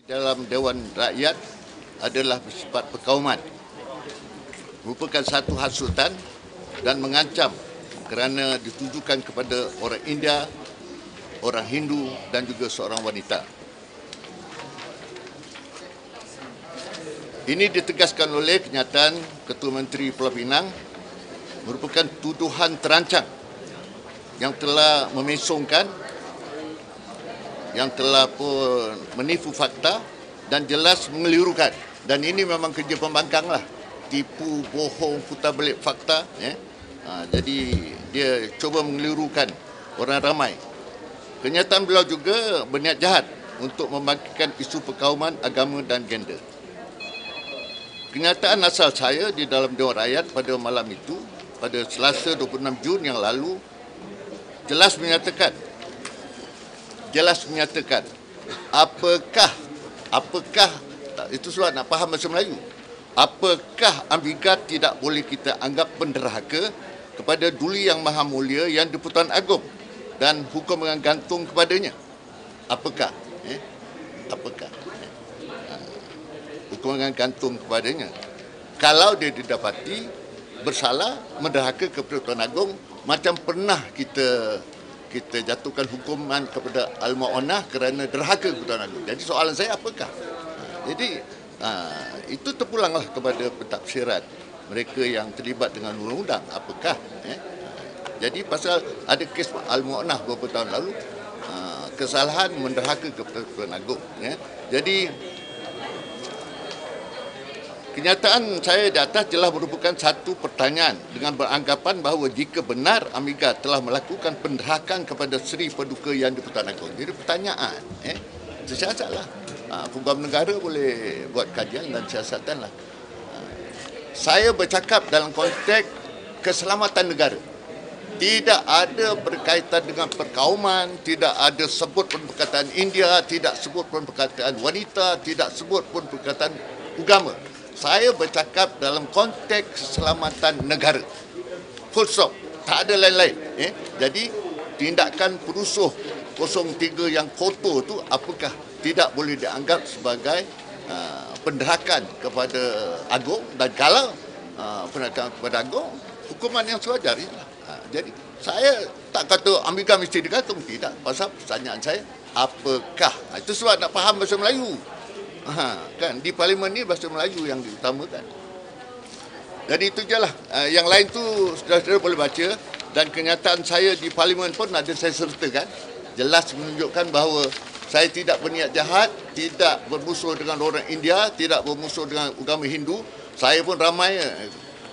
Dalam Dewan Rakyat adalah bersifat perkauman, merupakan satu hasutan dan mengancam kerana ditujukan kepada orang India, orang Hindu dan juga seorang wanita. Ini ditegaskan oleh kenyataan Ketua Menteri Pulau Pinang merupakan tuduhan terancang yang telah memesongkan, yang telah pun menipu fakta dan jelas mengelirukan. Dan ini memang kerja pembangkang lah, tipu, bohong, putar balik fakta. Jadi dia cuba mengelirukan orang ramai. Kenyataan beliau juga berniat jahat untuk membangkitkan isu perkauman agama dan gender. Kenyataan asal saya di dalam Dewan Rakyat pada malam itu, pada Selasa 26 Jun yang lalu, jelas menyatakan apakah itu soalan nak faham bahasa Melayu, apakah Amiga tidak boleh kita anggap penderhaka kepada Duli Yang Maha Mulia yang di-Pertuan Agong dan hukum gantung kepadanya? Apakah hukuman gantung kepadanya kalau dia didapati bersalah menderhaka ke Pertuan Agong, macam pernah kita jatuhkan hukuman kepada Al-Mu'anah kerana derhaka ke Pertuan Agong. Jadi soalan saya apakah? Jadi itu terpulanglah kepada pentafsiran mereka yang terlibat dengan undang-undang. Apakah? Jadi pasal ada kes Al-Mu'anah beberapa tahun lalu, kesalahan menderhaka ke Pertuan Agong. Jadi kenyataan saya di atas telah merupakan satu pertanyaan dengan beranggapan bahawa jika benar Amiga telah melakukan penderhakan kepada Seri Paduka Yang di-Pertuan Agong. Jadi pertanyaan, siasatlah. Peguam negara boleh buat kajian dan siasatan lah. Saya bercakap dalam konteks keselamatan negara. Tidak ada berkaitan dengan perkauman, tidak ada sebut pun perkataan India, tidak sebut pun perkataan wanita, tidak sebut pun perkataan agama. Saya bercakap dalam konteks keselamatan negara. Full stop. Tak ada lain-lain. Jadi tindakan perusuh 03 yang kotor tu apakah tidak boleh dianggap sebagai penderhakan kepada Agong, dan kalau penderhakan kepada Agong, hukuman yang sewajar. Jadi saya tak kata Amiga mesti digantung, tidak. Pasal pertanyaan saya, apakah? Itu sebab nak faham bahasa Melayu. Kan di parlimen ni bahasa Melayu yang diutamakan. Jadi itu je lah. Yang lain tu saudara-saudara boleh baca, dan kenyataan saya di parlimen pun ada saya sertakan. Jelas menunjukkan bahawa saya tidak berniat jahat, tidak bermusuh dengan orang India, tidak bermusuh dengan agama Hindu. Saya pun ramai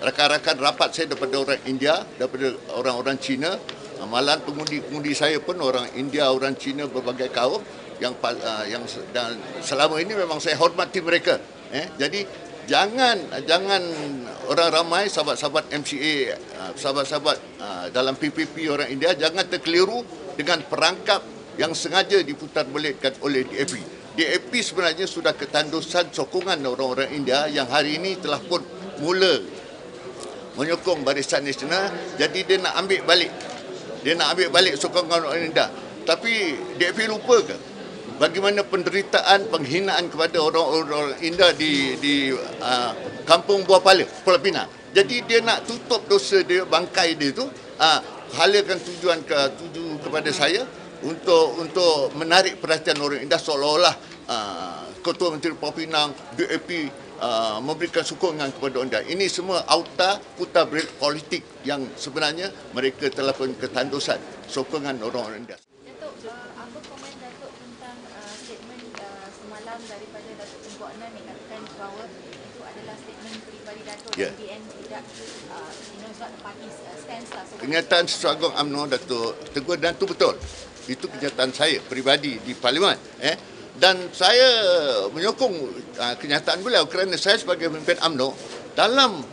rakan-rakan rapat saya daripada orang India, daripada orang-orang Cina. Malahan pengundi-pengundi saya pun orang India, orang Cina, berbagai kaum yang dan selama ini memang saya hormati mereka. Jadi jangan orang ramai, sahabat-sahabat MCA, sahabat-sahabat dalam PPP orang India, jangan terkeliru dengan perangkap yang sengaja diputar balikkan oleh DAP. DAP sebenarnya sudah ketandusan sokongan orang-orang India yang hari ini telah pun mula menyokong Barisan Nasional. Jadi dia nak ambil balik sokongan orang India. Tapi DAP lupa ke bagaimana penderitaan, penghinaan kepada orang-orang India di Kampung Buah Pala, Pulau Pinang. Jadi dia nak tutup dosa dia, bangkai dia tu, halakan tuju kepada saya untuk menarik perhatian orang India, seolah-olah Ketua Menteri Pulau Pinang, DAP memberikan sokongan kepada orang India. Ini semua auta putar balik politik yang sebenarnya mereka telah pun ketandusan sokongan orang-orang India. Apa komen Datuk tentang statement semalam daripada Datuk Tengku Adnan yang katakan bahawa itu adalah statement peribadi Datuk dan DN tidak not the party's stance lah. Kenyataan Ketua Agong UMNO Datuk Tengku Adnan itu betul. Itu kenyataan saya peribadi di Parlimen. Dan saya menyokong kenyataan beliau kerana saya sebagai pemimpin UMNO dalam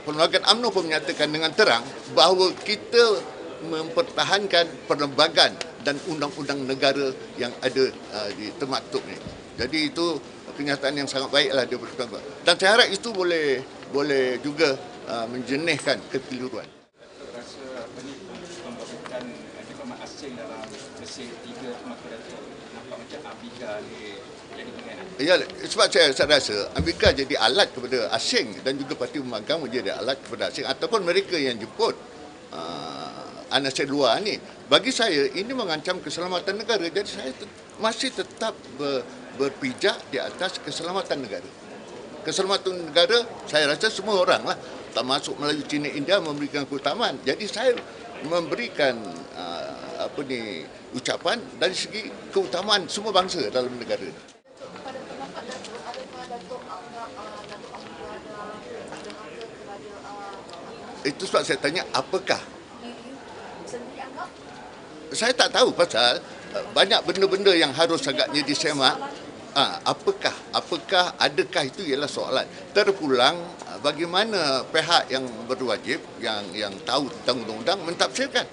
perlembagaan UMNO pun menyatakan dengan terang bahawa kita mempertahankan perlembagaan dan undang-undang negara yang ada di termaktub ni. Jadi itu kenyataan yang sangat baiklah dia berkata. Dan saya harap itu boleh juga menjernihkan kekeliruan. Rasa pembentukan diplomat asing dalam Mesir 3 Makurator nampak Amiga ni jadi pengen. Ya, sebab saya rasa Amerika jadi alat kepada asing dan juga parti pemagang menjadi alat kepada asing ataupun mereka yang jemput anasir luar ni. Bagi saya ini mengancam keselamatan negara. Jadi saya masih tetap berpijak di atas keselamatan negara. Keselamatan negara saya rasa semua orang lah, termasuk Melayu, Cina, India memberikan keutamaan. Jadi saya memberikan ucapan dari segi keutamaan semua bangsa dalam negara ini. Pada pendapat Datuk, adakah Datuk Datuk Amiga ada harga kepada Itu sebab saya tanya apakah. you sendiri anggap Saya tak tahu pasal banyak benda-benda yang harus agaknya disemak. Adakah itu ialah soalan. Terpulang bagaimana pihak yang berwajib, yang tahu tentang undang-undang mentafsirkan.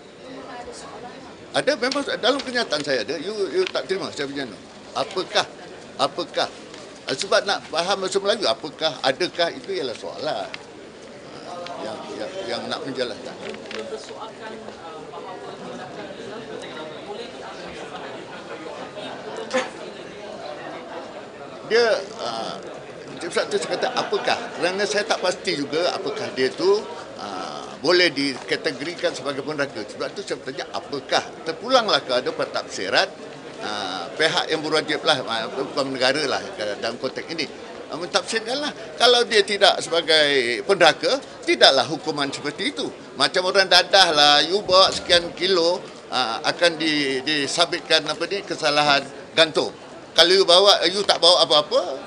ada soalan Ada memang dalam kenyataan saya ada. You tak terima saya punya no. Apakah? Sebab nak faham bahasa Melayu, adakah itu ialah soalan yang nak menjelaskan. Mempersoalkan bahawa tindakan Islam boleh Dia sebab tu saya kata apakah, kerana saya tak pasti juga apakah dia tu boleh dikategorikan sebagai peneraka. Sebab tu saya bertanya apakah. Terpulanglah kepada pentafsiran pihak yang berwajib lah, hukum negara lah dalam konteks ini. Mentafsirkanlah. Kalau dia tidak sebagai peneraka, tidaklah hukuman seperti itu. Macam orang dadah lah, you bawa sekian kilo akan disabitkan kesalahan gantung. Kalau you tak bawa apa-apa,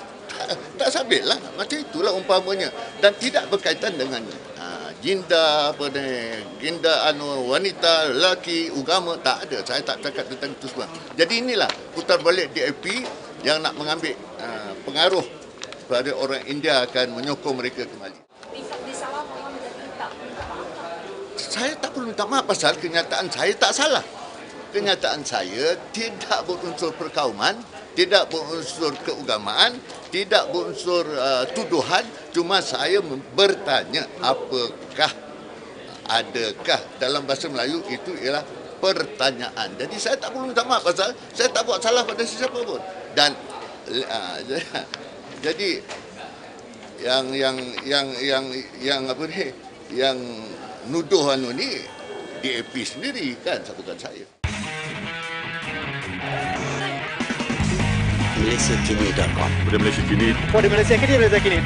tak sabit lah. Macam itulah umpamanya. Dan tidak berkaitan dengan jinda, wanita, lelaki, agama, tak ada. Saya tak cakap tentang itu semua. Jadi inilah putar balik DAP yang nak mengambil pengaruh pada orang India akan menyokong mereka kembali. disalah orang menjadi tak minta maaf. Saya tak perlu minta maaf pasal kenyataan saya tak salah. Kenyataan saya tidak berunsur perkauman, tidak berunsur keagamaan, tidak berunsur tuduhan. Cuma saya bertanya adakah dalam bahasa Melayu itu ialah pertanyaan. Jadi saya tak perlu minta maaf pasal saya tak buat salah pada sesiapa pun. Dan jadi yang nuduh ni DAP sendiri kan, bukan saya. MalaysiaKini.com. Pada Malaysia Kini. Pada Malaysia Kini.